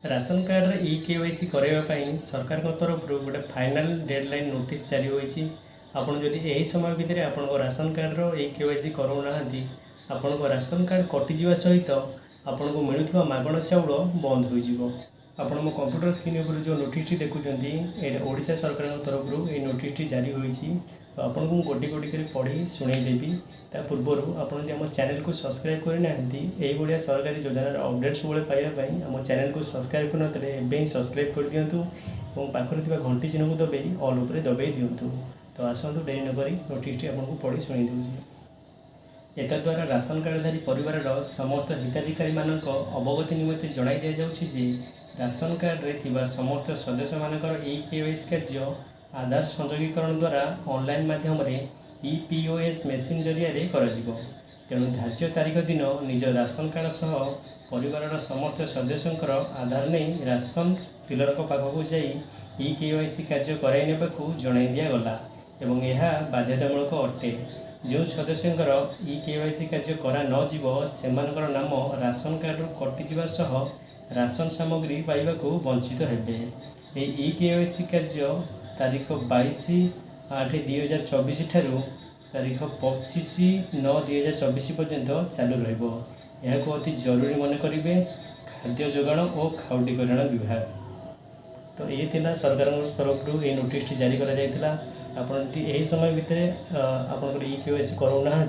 Ration card रे e KYC करने सरकार तरफ गोटे फाइनाल डेडलाइन नोटिस जारी होती। आपड़ जदि यही समय भितर आपण राशन कार्ड रो केवाईसी करूना आपण राशन कार्ड कटिजा सहित आपन को मिलुवा मागण चाउल बंद हो। आपण मो कंप्यूटर स्क्रीन पर जो नोटिस देखुं यहाँ ओडिशा सरकार तरफ ये नोटिस जारी होती। तो आपन को गोटी गोटी कर पढ़ी शुणेदेवी ता पूर्वर आपन आम चैनल को सब्सक्राइब करना भाया सरकारी योजनार अपडेट्स बेले पाइबापी आम चैनल को सब्सक्राइब करते सब्सक्राइब कर दिंतु और पाखर घंटी चिन्ह को दबाई ऑल उपर दबाई दिंतु। तो आसतु डेरी नक नोटिस आपको पढ़ी शुणी दूसरी। एतद् द्वारा राशन कार्डधारी परिवार समस्त हिताधिकारी मानक अवगति निमंते जणाई दि जाउछि राशन कार्ड रे थिबा समस्त सदस्य मानकर ई केवाईसी कार्य आधार संयोगीकरण द्वारा ऑनलाइन माध्यम ईपीओएस मेसीन जरिया कर। तेणु धार्य तारीख दिन निज राशन कार्ड सह परिवार समस्त सदस्यंकर आधार नहीं राशन डीलर पाखक जाई ई केवाईसी कार्य कराई जणाई दिगला एवं यह बाध्यतामूलक अटे। जो सदस्यंकर ई केवाईसी कार्य करा न जीवो सेमानकर नाम राशन कार्ड कटिजा सह राशन सामग्री पाइबाकू वंचित हेबे। ई केवाईसी कार्य तारीख 22/8/2024 ठारू तारीख 25/9/2024 पर्यंत चालू रहिबो। यह अति जरूरी मन करेंगे खाद्य जोगाण और खाउटी कल्याण विभाग। तो ये थिला सरकार तरफ ये नोटिस जारी करा जायतिला। आपण जदि यही समय भितर आपनकर ई केवाईसी करूना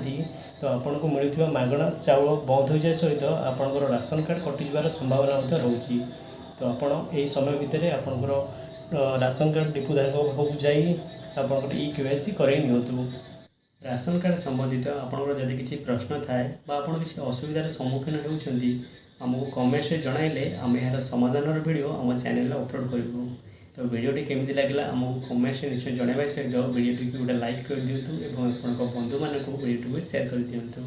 तो आपन को मिलुवा मागणा चाउल बंद हो जाए सहित आपनकर राशन कार्ड कटिजार संभावना रोची। तो आपण यही समय भितर आपनकर राशन कार्ड डिपोधारक पाखक जाई आपनकर ई केवाईसी करई नियंतु। राशन कार्ड संबंधित आपनकर जदि किसी प्रश्न थाए बा आपण किसी असुविधार सम्मुखीन होउछंती आमको कमेंट्स रे जणाइले आम यार समाधान वीडियो आम चैनल अपलोड करूँ। तो वीडियोटी केमिति लागला आमको कमेंट्स निश्चय जनवाई सहित वीडियोटी गोटे लाइक कर दिंतु और बंधु मानक वीडियोटी शेयर कर दिंतु।